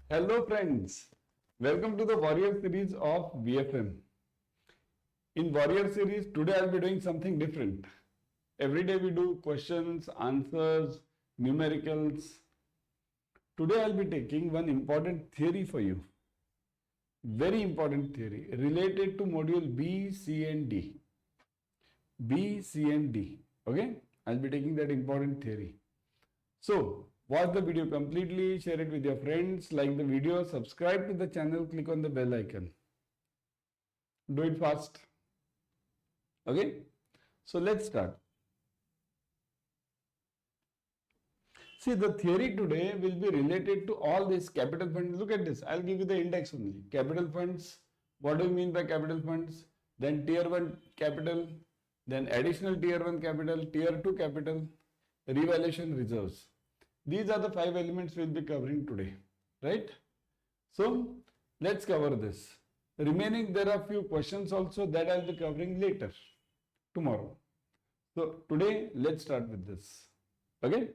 Hello friends, welcome to the Warrior series of BFM. In Warrior series, today I'll be doing something different. Every day we do questions, answers, numericals. Today I'll be taking one important theory for you. Very important theory related to module B, C and D. B, C and D. Okay? I'll be taking that important theory. So, watch the video completely, share it with your friends, like the video, subscribe to the channel, click on the bell icon. Do it fast. Okay? So, let's start. See, the theory today will be related to all these capital funds. Look at this. I'll give you the index only. Capital funds. What do you mean by capital funds? Then tier 1 capital, then additional tier 1 capital, tier 2 capital, revaluation reserves. These are the 5 elements we'll be covering today, right? So, let's cover this. Remaining, there are few questions also that I'll be covering later, tomorrow. So, today, let's start with this, okay?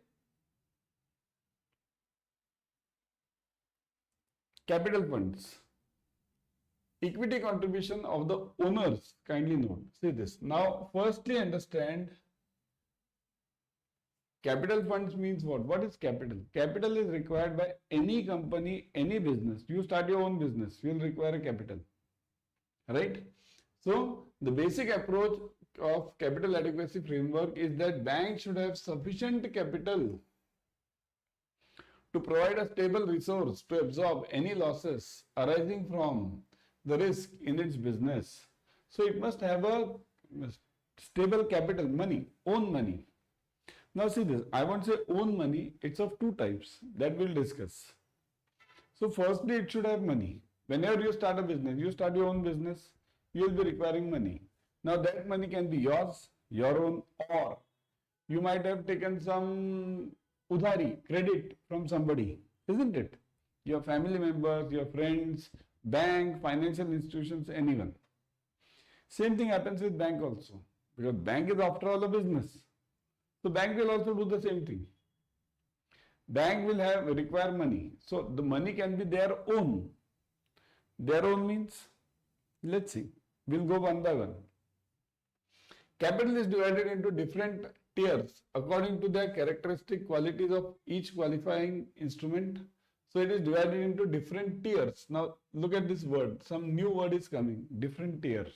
Capital funds. Equity contribution of the owners, kindly note. See this. Now, firstly understand capital funds means what? What is capital? Capital is required by any company, any business. You start your own business, you will require a capital. Right? So, the basic approach of capital adequacy framework is that banks should have sufficient capital to provide a stable resource to absorb any losses arising from the risk in its business. So, it must have a stable capital, money, own money. Now see this, I won't say own money, it's of two types that we'll discuss. So firstly, it should have money. Whenever you start a business, you start your own business, you will be requiring money. Now that money can be yours, your own, or you might have taken some udhari, credit from somebody, isn't it? Your family members, your friends, bank, financial institutions, anyone. Same thing happens with bank also, because bank is after all a business. So bank will also do the same thing. Bank will require money. So the money can be their own. Their own means, let's see, we'll go one by one. Capital is divided into different tiers according to the characteristic qualities of each qualifying instrument. So it is divided into different tiers. Now look at this word. Some new word is coming. Different tiers.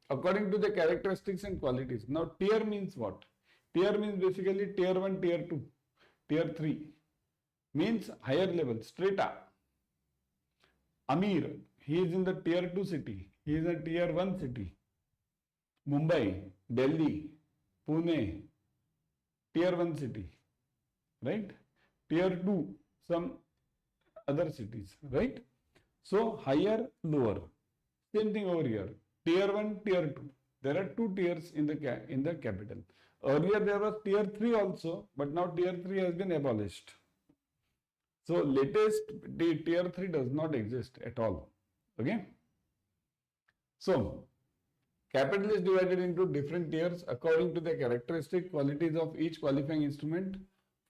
According to the characteristics and qualities. Now tier means what? Tier means basically tier 1, tier 2, tier 3 means higher level, strata. Amir, he is in the tier 2 city, he is in tier 1 city. Mumbai, Delhi, Pune, tier 1 city, right? Tier 2, some other cities, right? So higher, lower. Same thing over here, tier 1, tier 2. There are two tiers in the capital. Earlier there was tier 3 also, but now tier 3 has been abolished. So latest tier 3 does not exist at all. Okay. So capital is divided into different tiers according to the characteristic qualities of each qualifying instrument.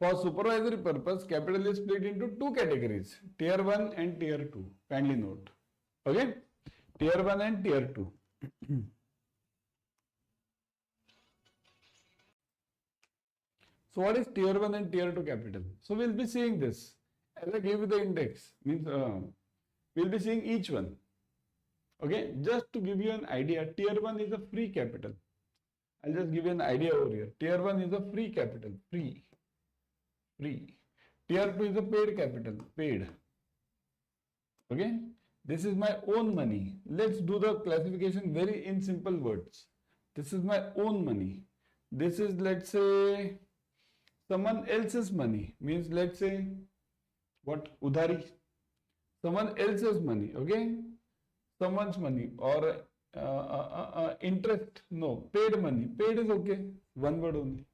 For supervisory purpose, capital is split into two categories, tier 1 and tier 2. Kindly note. Okay. Tier 1 and tier 2. So what is tier 1 and tier 2 capital? So we'll be seeing this. As I gave you the index, means we'll be seeing each one. Okay, just to give you an idea, tier 1 is a free capital. I'll just give you an idea over here. Tier 1 is a free capital, free. Tier 2 is a paid capital, paid. Okay, this is my own money. Let's do the classification very in simple words. This is my own money. This is, let's say, someone else's money, means let's say what, udhari, someone else's money, okay, someone's money, or interest, no, paid money, paid is okay, one word only.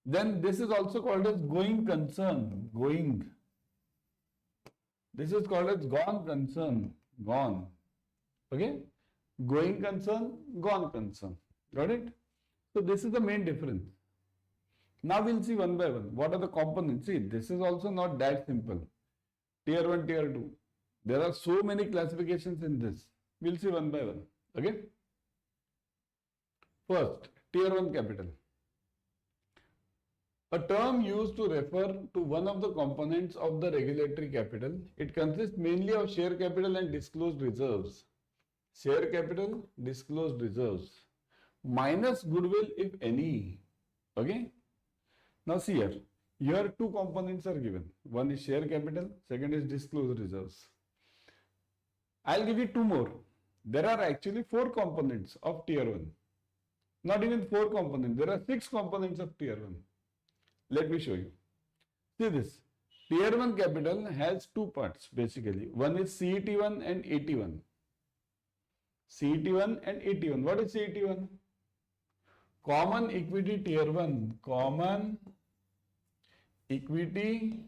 Then this is also called as going concern, going. This is called as gone concern, gone, okay, going concern, gone concern, got it? So this is the main difference. Now we'll see one by one. What are the components? See, this is also not that simple. Tier 1, Tier 2. There are so many classifications in this. We'll see one by one. Okay. First, Tier 1 capital. A term used to refer to one of the components of the regulatory capital. It consists mainly of share capital and disclosed reserves. Share capital, disclosed reserves, minus goodwill if any. Okay. Now see here. Here two components are given. One is share capital, second is disclosed reserves. I'll give you two more. There are actually four components of Tier 1. Not even four components. There are 6 components of Tier 1. Let me show you. See this. Tier 1 capital has two parts basically. One is CET1 and AT1. CET1 and AT1. What is CET1? Common Equity Tier 1. Common Equity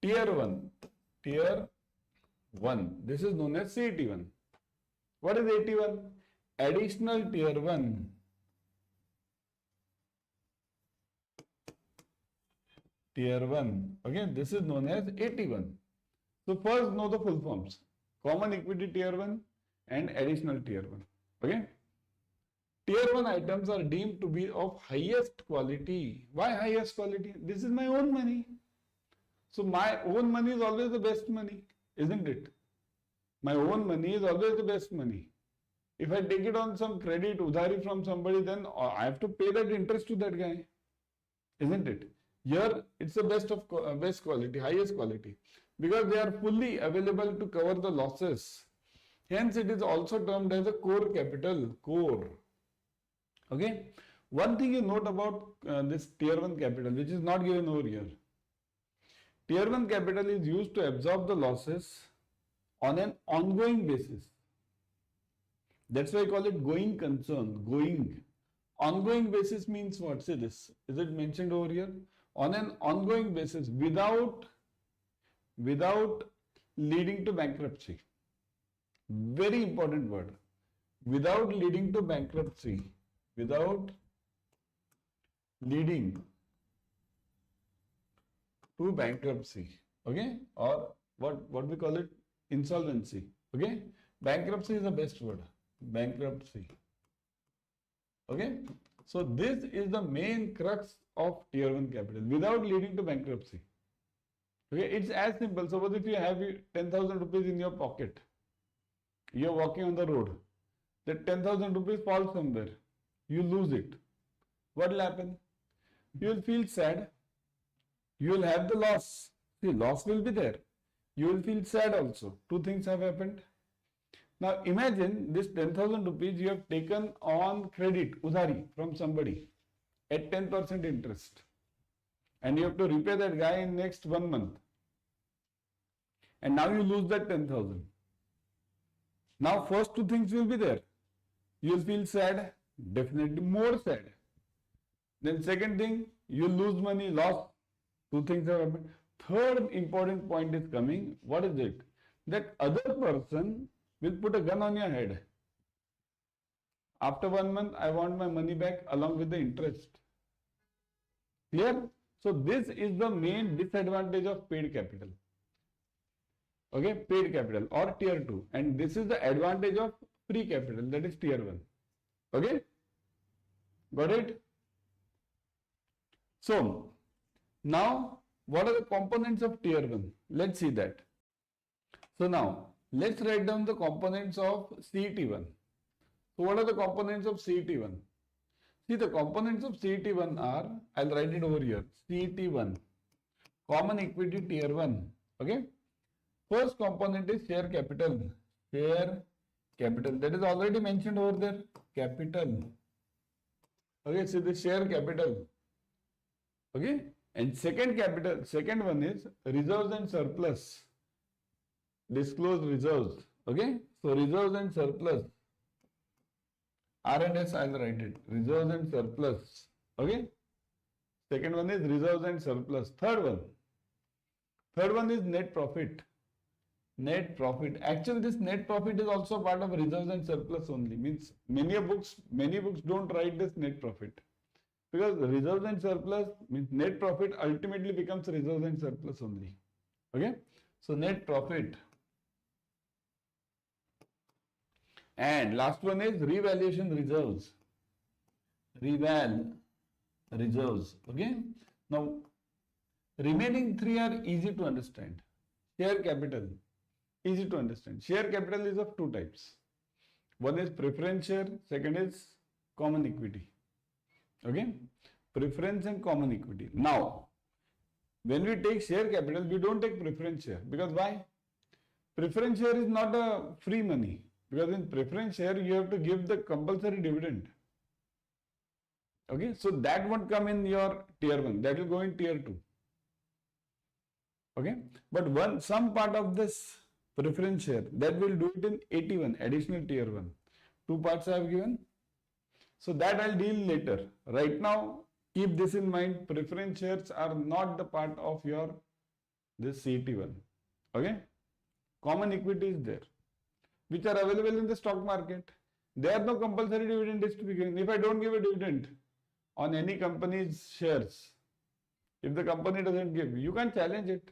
Tier 1. Tier 1. This is known as CET1. What is AT1? Additional Tier 1. Tier 1. Okay, this is known as AT1. So first know the full forms. Common Equity Tier 1 and Additional Tier 1. Okay. Tier 1 items are deemed to be of highest quality. Why highest quality? This is my own money. So my own money is always the best money, isn't it? My own money is always the best money. If I take it on some credit, udhari from somebody, then I have to pay that interest to that guy, isn't it? Here it's the best quality, highest quality, because they are fully available to cover the losses. Hence, it is also termed as a core capital. Core. Okay. One thing you note about this Tier 1 capital, which is not given over here. Tier 1 capital is used to absorb the losses on an ongoing basis. That's why I call it going concern. Going. Ongoing basis means what? Say this. Is it mentioned over here? On an ongoing basis without leading to bankruptcy. Very important word. Without leading to bankruptcy. Without leading to bankruptcy. Okay? Or what we call it? Insolvency. Okay? Bankruptcy is the best word. Bankruptcy. Okay? So this is the main crux of Tier 1 capital without leading to bankruptcy. Okay? It's as simple. Suppose if you have 10,000 rupees in your pocket, you are walking on the road, that 10,000 rupees falls somewhere, you lose it. What will happen? You will feel sad. You will have the loss. See, loss will be there. You will feel sad also. Two things have happened. Now imagine this 10,000 rupees you have taken on credit, udhari, from somebody at 10% interest. And you have to repay that guy in next 1 month. And now you lose that 10,000. Now first two things will be there. You will feel sad, definitely more sad. Then second thing, you lose money, loss. Two things have happened. Third important point is coming. What is it? That other person will put a gun on your head. After 1 month, I want my money back along with the interest. Clear? So this is the main disadvantage of paid capital. Okay, paid capital or Tier 2. And this is the advantage of free capital, that is Tier 1. Okay? Got it? So, now what are the components of Tier 1? Let's see that. So now, let's write down the components of CET1. So what are the components of CET1? See, the components of CET1 are, I'll write it over here, CET1, Common Equity Tier 1. Okay? First component is share capital. Share capital. That is already mentioned over there. Capital. Okay, so the share capital. Okay? And second one is reserves and surplus. Disclosed reserves. Okay? So reserves and surplus. R&S, I'll write it. Reserves and surplus. Okay? Second one is reserves and surplus. Third one is net profit. Net profit. Actually, this net profit is also part of reserves and surplus only. Means many books don't write this net profit. Because reserves and surplus means net profit ultimately becomes reserves and surplus only. Okay. So net profit. And last one is revaluation reserves. Reval reserves. Okay. Now, remaining three are easy to understand. Share capital, easy to understand. Share capital is of two types. One is preference share, second is common equity. Okay. Preference and common equity. Now, when we take share capital, we don't take preference share. Because why? Preference share is not a free money. Because in preference share, you have to give the compulsory dividend. Okay. So that won't come in your tier 1. That will go in tier 2. Okay. But some part of this preference share, that will do it in 81, additional tier 1. Two parts I have given. So that I'll deal later. Right now, keep this in mind. Preference shares are not the part of your this CET1. Okay. Common equity is there, which are available in the stock market. There are no compulsory dividend is to be given. If I don't give a dividend on any company's shares, if the company doesn't give, you can challenge it,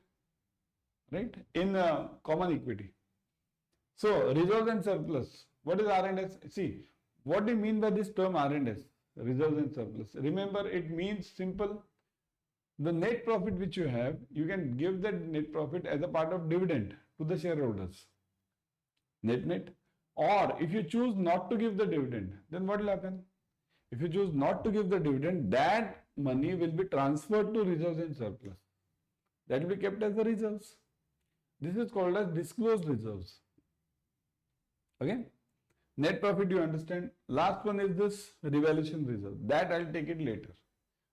right? In common equity. So reserves and surplus. What is R&S? See, what do you mean by this term R&S? Reserves and surplus. Remember, it means simple. The net profit which you have, you can give that net profit as a part of dividend to the shareholders. Net. Or if you choose not to give the dividend, then what will happen? If you choose not to give the dividend, that money will be transferred to reserves and surplus. That will be kept as the reserves. This is called as disclosed reserves. Okay. Net profit you understand. Last one is this revaluation reserve. That I'll take it later.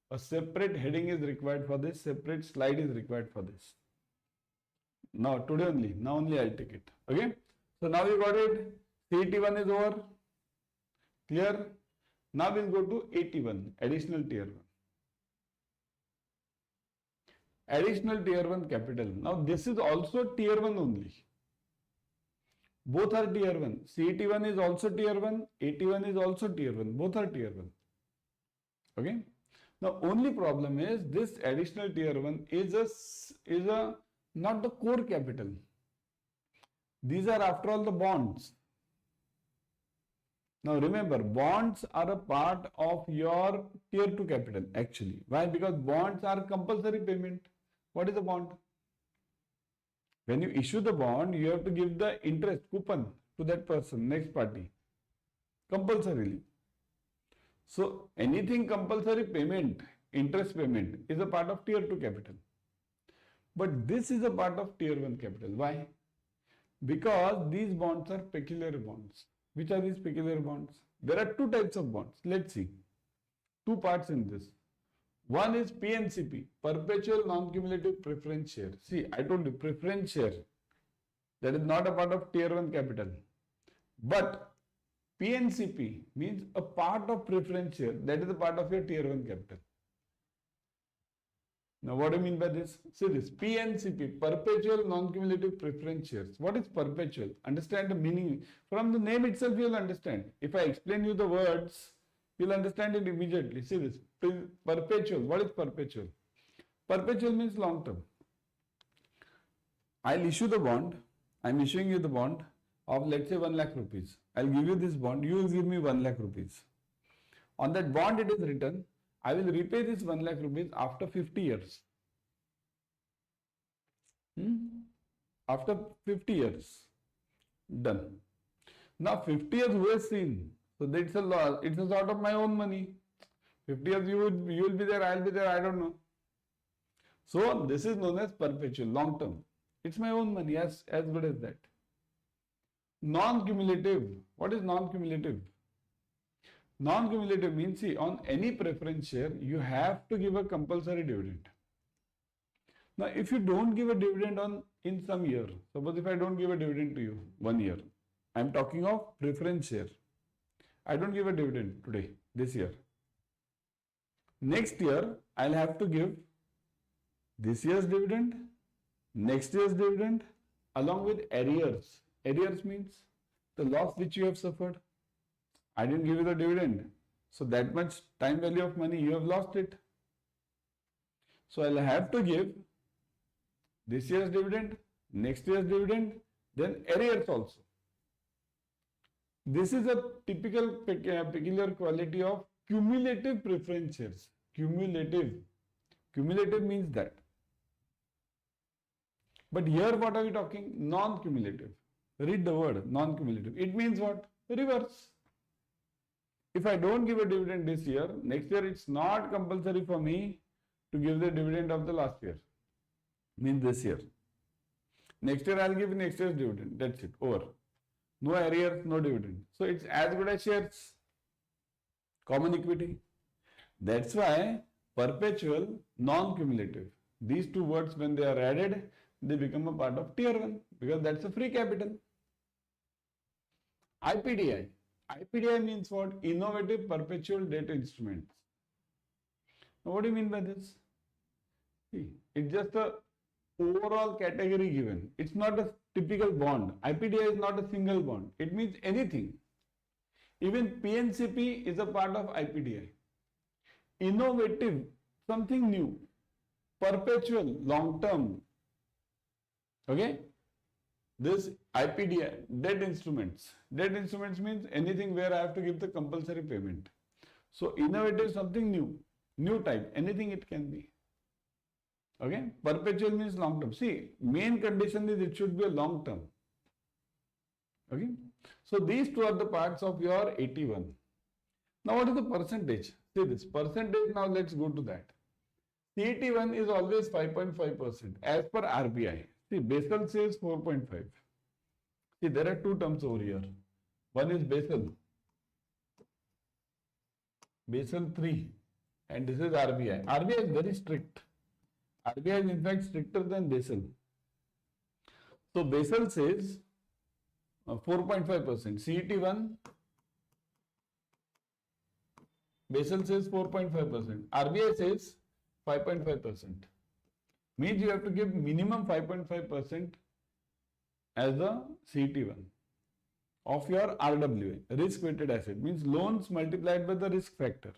A separate heading is required for this. Separate slide is required for this. Now today only. Now only I'll take it. Okay. So now you got it. CET1 is over. Clear? Now we'll go to 81. Additional tier 1. Additional tier 1 capital. Now this is also tier 1 only. Both are tier 1. CET1 is also tier 1. 81 is also tier 1. Both are tier 1. Okay. Now only problem is this additional tier 1 is not the core capital. These are after all the bonds. Now remember, bonds are a part of your tier 2 capital actually. Why? Because bonds are compulsory payment. What is a bond? When you issue the bond, you have to give the interest coupon to that person, next party, compulsorily. So anything compulsory payment, interest payment is a part of tier 2 capital. But this is a part of tier 1 capital. Why? Because these bonds are peculiar bonds. Which are these peculiar bonds? There are two types of bonds. Let's see. Two parts in this. One is PNCP, Perpetual Non-Cumulative Preference Share. See, I told you, preference share. That is not a part of tier 1 capital. But PNCP means a part of preference share. That is a part of your tier 1 capital. Now, what do you mean by this? See this, PNCP, Perpetual Non-Cumulative Preference Shares. What is perpetual? Understand the meaning. From the name itself, you will understand. If I explain you the words, you'll understand it immediately. See this, perpetual. What is perpetual? Perpetual means long term. I'll issue the bond. I'm issuing you the bond of, let's say, 1 lakh rupees. I'll give you this bond. You will give me 1 lakh rupees. On that bond, it is written, I will repay this 1 lakh rupees after 50 years. After 50 years. Done. Now 50 years who has seen? So that's a loss. It's a sort of my own money. 50 years you will be there, I'll be there, I don't know. So this is known as perpetual, long term. It's my own money, as good as that. Non-cumulative. What is non-cumulative? Non-cumulative means, see, on any preference share, you have to give a compulsory dividend. Now, if you don't give a dividend in some year, suppose if I don't give a dividend to you 1 year, I'm talking of preference share. I don't give a dividend today, this year. Next year, I'll have to give this year's dividend, next year's dividend, along with arrears. Arrears means the loss which you have suffered. I didn't give you the dividend. So that much time value of money, you have lost it. So I'll have to give this year's dividend, next year's dividend, then arrears also. This is a typical peculiar quality of cumulative preference shares. Cumulative. Cumulative means that. But here what are we talking? Non-cumulative. Read the word non-cumulative. It means what? Reverse. If I don't give a dividend this year, next year it's not compulsory for me to give the dividend of the last year. Means this year. Next year I'll give next year's dividend. That's it. Over. No arrears, no dividend. So it's as good as shares. Common equity. That's why perpetual, non-cumulative. These two words, when they are added, they become a part of tier 1 because that's a free capital. IPDI. IPDI means what? Innovative perpetual debt instruments. Now what do you mean by this? See, it's just a overall category given. It's not a typical bond. IPDI is not a single bond. It means anything. Even PNCP is a part of IPDI. Innovative, something new. Perpetual, long term. Okay? This IPDI, debt instruments. Debt instruments means anything where I have to give the compulsory payment. So innovative, something new. New type, anything it can be. Okay? Perpetual means long term. See, main condition is it should be a long term. Okay? So these two are the parts of your 81. Now what is the percentage? See this percentage, now let's go to that. CET1 is always 5.5% as per RBI. See, Basel says 4.5. See, there are two terms over here. One is Basel. Basel 3. And this is RBI. RBI is very strict. RBI is in fact stricter than Basel. So Basel says 4.5%. CET1, Basel says 4.5%. RBI says 5.5%. Means you have to give minimum 5.5% as the CET1 of your RWA, risk weighted asset. Means loans multiplied by the risk factor.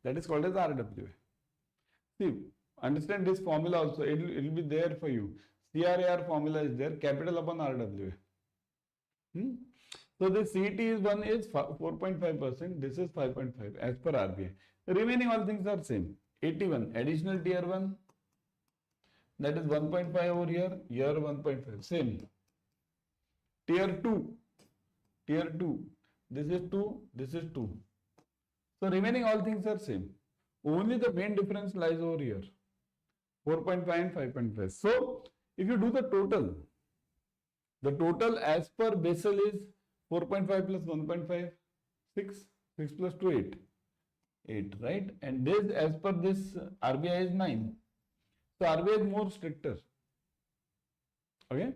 That is called as RWA. See, understand this formula also. It will be there for you. CRAR formula is there. Capital upon RWA. So the CET1 is 4.5%. This is 5.5 as per RBI. The remaining all things are same. 81 additional tier 1. That is 1.5 over here. Here 1.5. Same. Tier 2. Tier 2. This is 2. This is 2. So remaining all things are same. Only the main difference lies over here. 4.5 and 5.5. So if you do the total as per Basel is 4.5 plus 1.5, 6. 6 plus 2, 8. 8, right? And this as per this RBI is 9. So RBI is more stricter. Okay?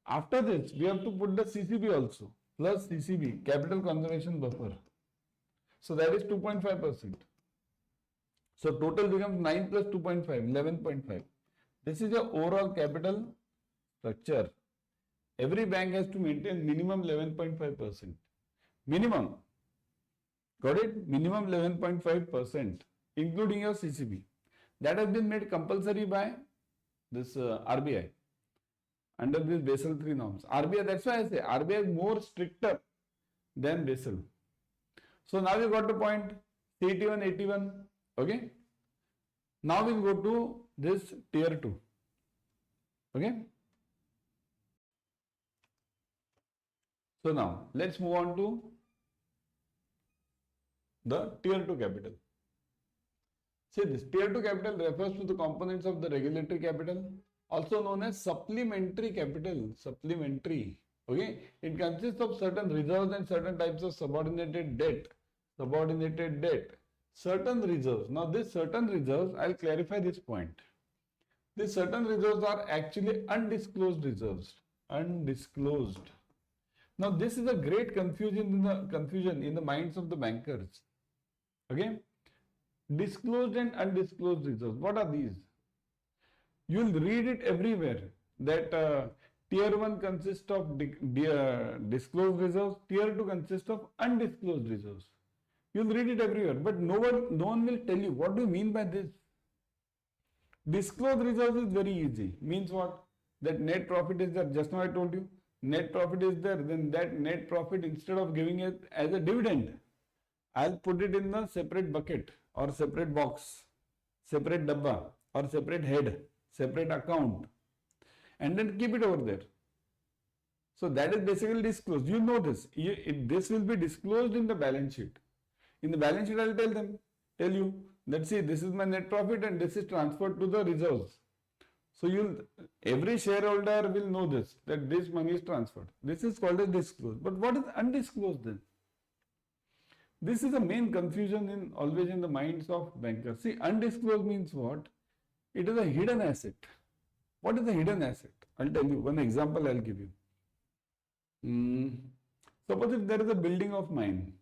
After this, we have to put the CCB also. Plus CCB, capital conservation buffer. So that is 2.5%. So total becomes 9 plus 2.5, 11.5. This is your overall capital structure. Every bank has to maintain minimum 11.5%. Minimum. Got it? Minimum 11.5%, including your CCB. That has been made compulsory by this RBI under this Basel 3 norms. RBI, that's why I say RBI is more stricter than Basel. So now you got the point. CET1, 81. Okay. Now we'll go to this tier 2. Okay. So now let's move on to the tier 2 capital. See, this tier 2 capital refers to the components of the regulatory capital, also known as supplementary capital. Supplementary. Okay. It consists of certain reserves and certain types of subordinated debt. Subordinated debt. Certain reserves. Now this certain reserves, I'll clarify this point. These certain reserves are actually undisclosed reserves. Undisclosed. Now this is a great confusion in the minds of the bankers. Okay. Disclosed and undisclosed reserves. What are these? You will read it everywhere that tier 1 consists of disclosed reserves, tier 2 consists of undisclosed reserves. You'll read it everywhere, but no one will tell you what do you mean by this. Disclose reserves is very easy. Means what? That net profit is there. Just now I told you, net profit is there. Then that net profit, instead of giving it as a dividend, I'll put it in a separate bucket or separate box, separate dabba or separate head, separate account, and then keep it over there. So that is basically disclosed. You know this. This will be disclosed in the balance sheet. In the balance sheet, I'll tell you, let's see, this is my net profit and this is transferred to the reserves. So every shareholder will know this, that this money is transferred. This is called as disclosed. But what is undisclosed then? This is the main confusion always in the minds of bankers. See, undisclosed means what? It is a hidden asset. What is a hidden asset? I'll tell you. One example I'll give you. Suppose if there is a building of mine,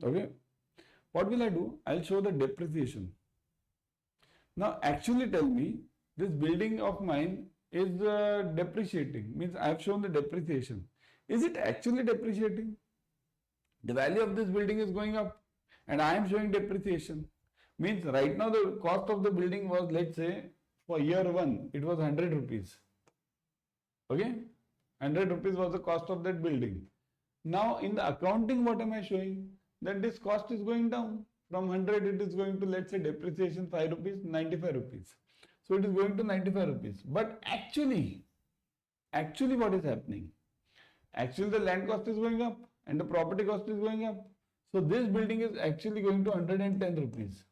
okay? What will I do? I'll show the depreciation. Now, actually tell me, this building of mine is depreciating. Means I have shown the depreciation. Is it actually depreciating? The value of this building is going up and I am showing depreciation. Means right now the cost of the building was, let's say, for year 1, it was 100 rupees. Okay? 100 rupees was the cost of that building. Now in the accounting, what am I showing? That this cost is going down. From 100 it is going to, let's say, depreciation 5 rupees, 95 rupees. So it is going to 95 rupees. But actually what is happening? Actually the land cost is going up and the property cost is going up. So this building is actually going to 110 rupees.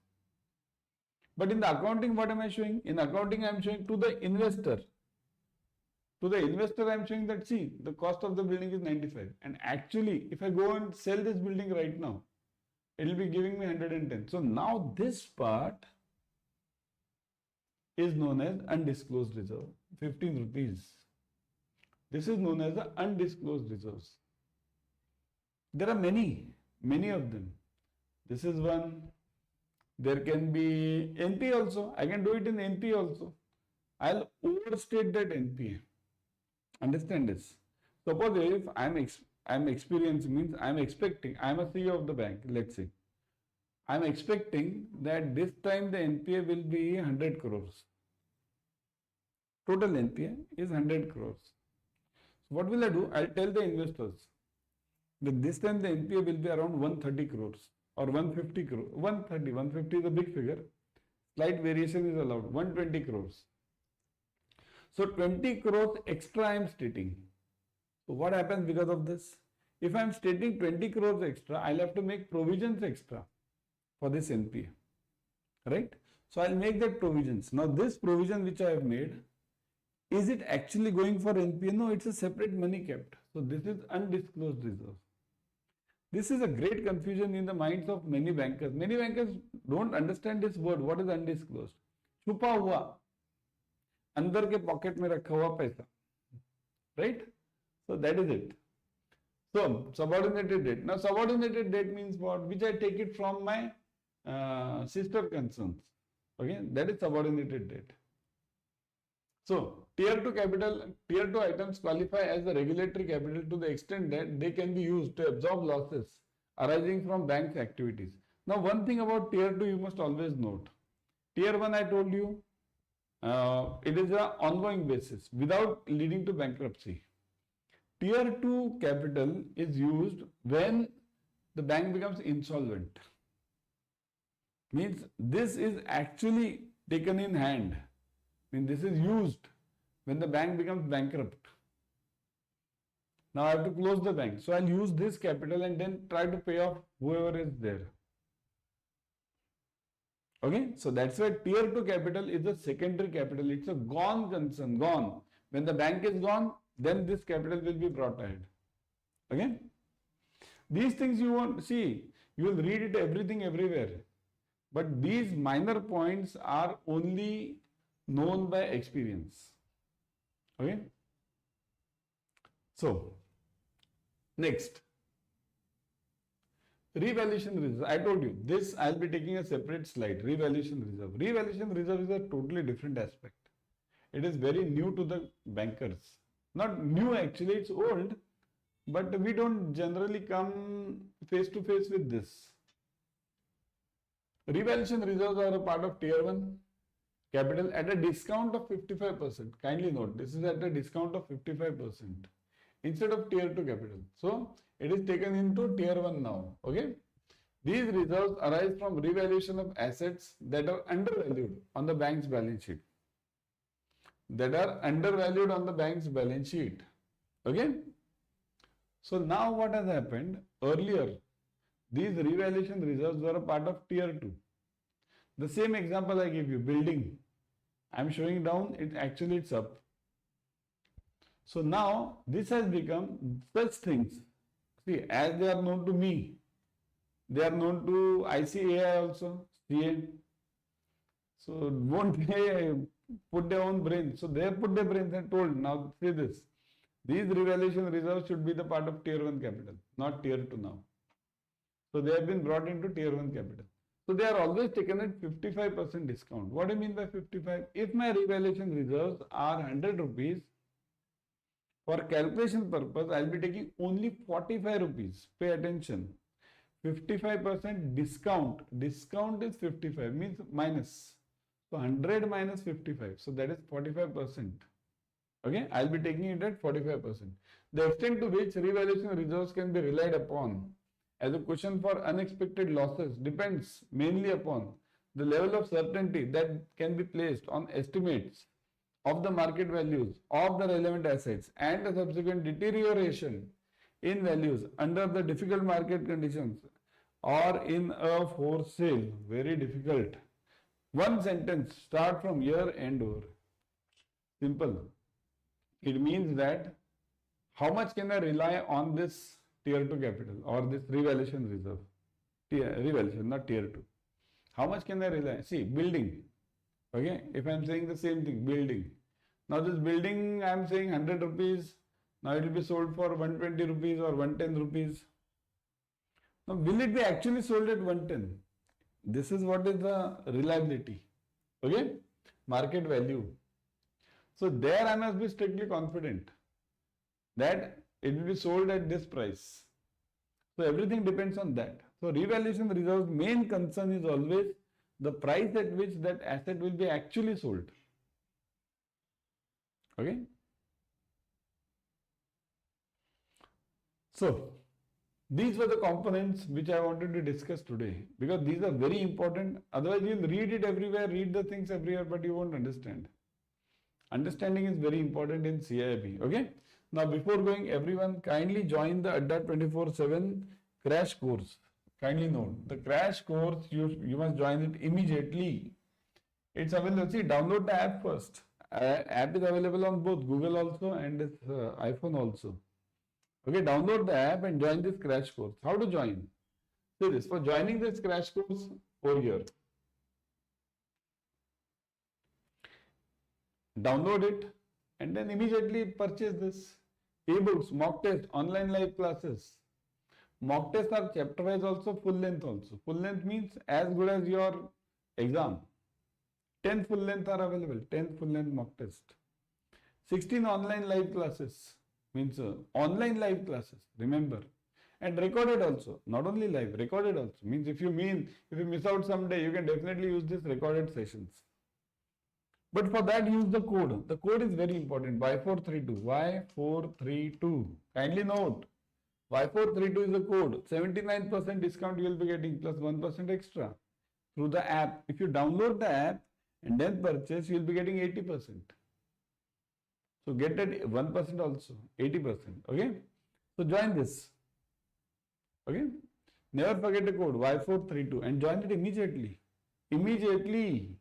But in the accounting, what am I showing? In accounting, I am showing to the investor. To the investor, I am showing that, see, the cost of the building is 95. And actually, if I go and sell this building right now, it will be giving me 110. So now this part is known as undisclosed reserve, 15 rupees. This is known as the undisclosed reserves. There are many of them. This is one. There can be NPA also. I can do it in NPA also. I'll overstate that NPA. Understand this. Suppose if I'm experiencing, means I'm expecting, I'm a CEO of the bank, let's say. I'm expecting that this time the NPA will be 100 crores. Total NPA is 100 crores. So what will I do? I'll tell the investors that this time the NPA will be around 130 crores or 150 crores. 150 is a big figure. Slight variation is allowed. 120 crores. So 20 crores extra I am stating. So what happens because of this? If I am stating 20 crores extra, I'll have to make provisions extra for this NPA. Right? So I'll make that provisions. Now this provision which I have made, is it actually going for NPA? No, it's a separate money kept. So this is undisclosed reserve. This is a great confusion in the minds of many bankers. Many bankers don't understand this word. What is undisclosed? छुपा हुआ, अंदर के pocket में रखा हुआ पैसा. Right? So that is it. So subordinated debt. Now subordinated debt means what? Which I take it from my sister concerns. Okay, that is subordinated debt. So tier 2 capital, tier 2 items qualify as a regulatory capital to the extent that they can be used to absorb losses arising from bank's activities. Now one thing about tier 2 you must always note. Tier 1 I told you, it is an ongoing basis without leading to bankruptcy. Tier 2 capital is used when the bank becomes insolvent. Means this is actually taken in hand. This is used when the bank becomes bankrupt. Now I have to close the bank. So I'll use this capital and then try to pay off whoever is there. Okay, so that's why tier 2 capital is a secondary capital. It's a gone concern, gone. When the bank is gone, then this capital will be brought ahead. Okay, these things you won't see. You will read it everything everywhere. But these minor points are only known by experience. Okay. So, next. Revaluation reserve. I told you this, I'll be taking a separate slide. Revaluation reserve. Revaluation reserve is a totally different aspect. It is very new to the bankers. Not new actually, it's old, but we don't generally come face to face with this. Revaluation reserves are a part of tier 1 capital at a discount of 55%. Kindly note, this is at a discount of 55% instead of tier 2 capital. So it is taken into tier 1 now. Okay. These reserves arise from revaluation of assets that are undervalued on the bank's balance sheet. Okay. So now what has happened? Earlier, these revaluation reserves were a part of tier 2. The same example I gave you, building. I am showing down, it's up. So now this has become such things. See, as they are known to me, they are known to ICAI also, CA. So won't they put their own brains? So they have put their brains and told, now say this. These revaluation reserves should be the part of tier 1 capital, not tier 2 now. So they have been brought into tier 1 capital. So they are always taken at 55% discount. What do you mean by 55? If my revaluation reserves are 100 rupees, for calculation purpose, I will be taking only 45 rupees. Pay attention. 55% discount. Discount is 55, means minus. So 100 minus 55. So that is 45%. Okay, I will be taking it at 45%. The extent to which revaluation reserves can be relied upon as a cushion for unexpected losses depends mainly upon the level of certainty that can be placed on estimates of the market values of the relevant assets and the subsequent deterioration in values under the difficult market conditions or in a forced sale. Very difficult. One sentence, start from here, end over. Simple. It means that how much can I rely on this tier 2 capital or this revaluation reserve? Revaluation, not tier 2. How much can I rely? See, building. Okay, if I am saying the same thing, building. Now this building I am saying 100 rupees. Now it will be sold for 120 rupees or 110 rupees. Now will it be actually sold at 110? This is what is the reliability. Okay, market value. So there I must be strictly confident that it will be sold at this price. So everything depends on that. So revaluation reserves main concern is always the price at which that asset will be actually sold. Okay. So these were the components which I wanted to discuss today because these are very important. Otherwise you will read it everywhere, read the things everywhere, but you won't understand. Understanding is very important in CAIIB. Okay. Now before going, everyone kindly join the Adda 24/7 crash course. Kindly note, the crash course, you must join it immediately. It's available. See, download the app first. App is available on both Google also and iPhone also. Okay, download the app and join this crash course. How to join? See this, for joining this crash course over here. Download it and then immediately purchase this. E-books, mock test, online live classes. Mock tests are chapter wise also, full length also. Full length means as good as your exam. 10 full length are available, 10 full length mock test. 16 online live classes means online live classes, remember. And recorded also, not only live, recorded also. Means if you miss out someday, you can definitely use this recorded sessions. But for that, use the code. The code is very important. Y432. Y432. Kindly note. Y432 is the code. 79% discount you will be getting plus 1% extra through the app. If you download the app and then purchase, you will be getting 80%. So get that 1% also. 80%. Okay. So join this. Okay. Never forget the code Y432 and join it immediately. Immediately.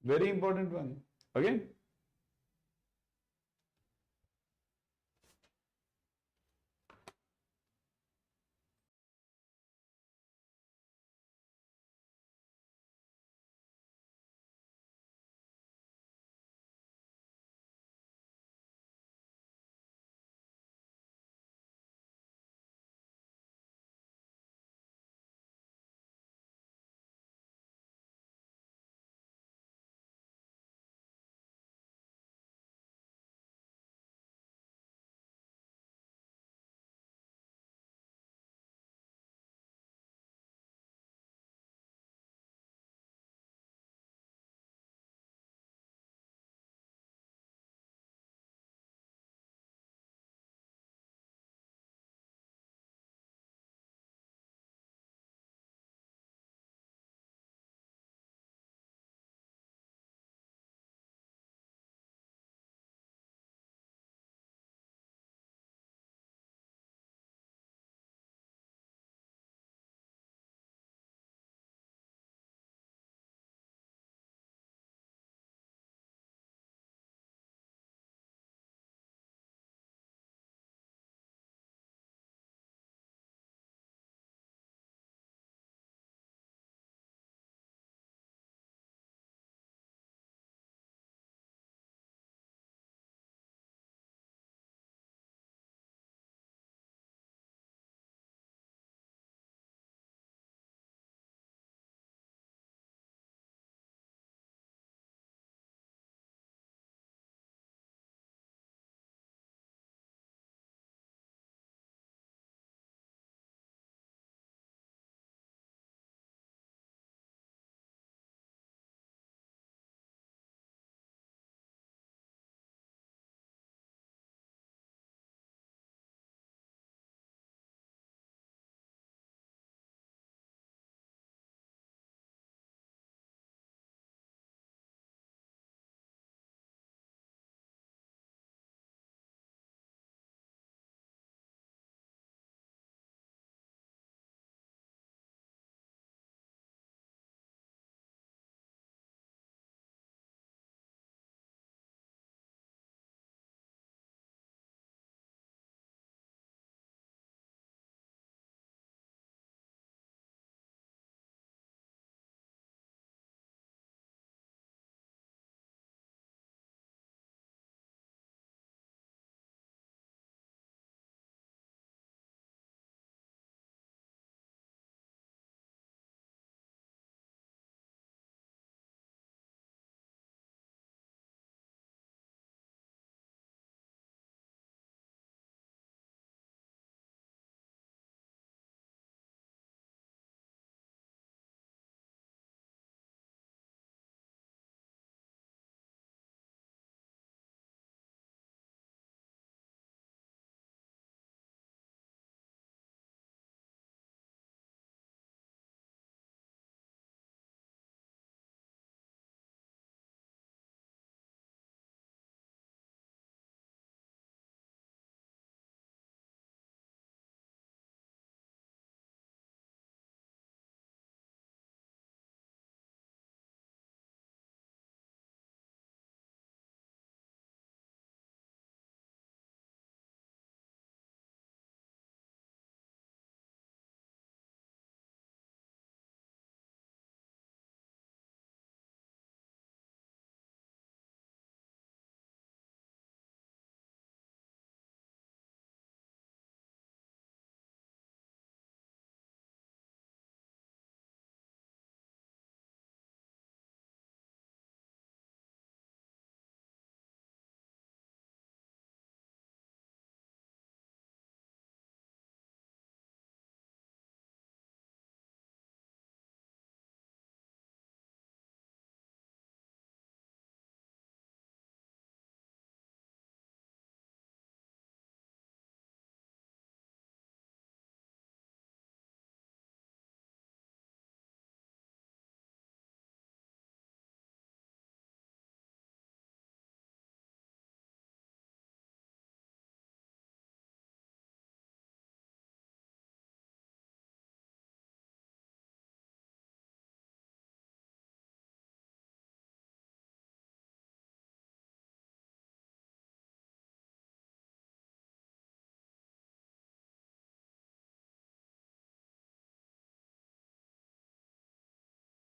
Very important one. Okay.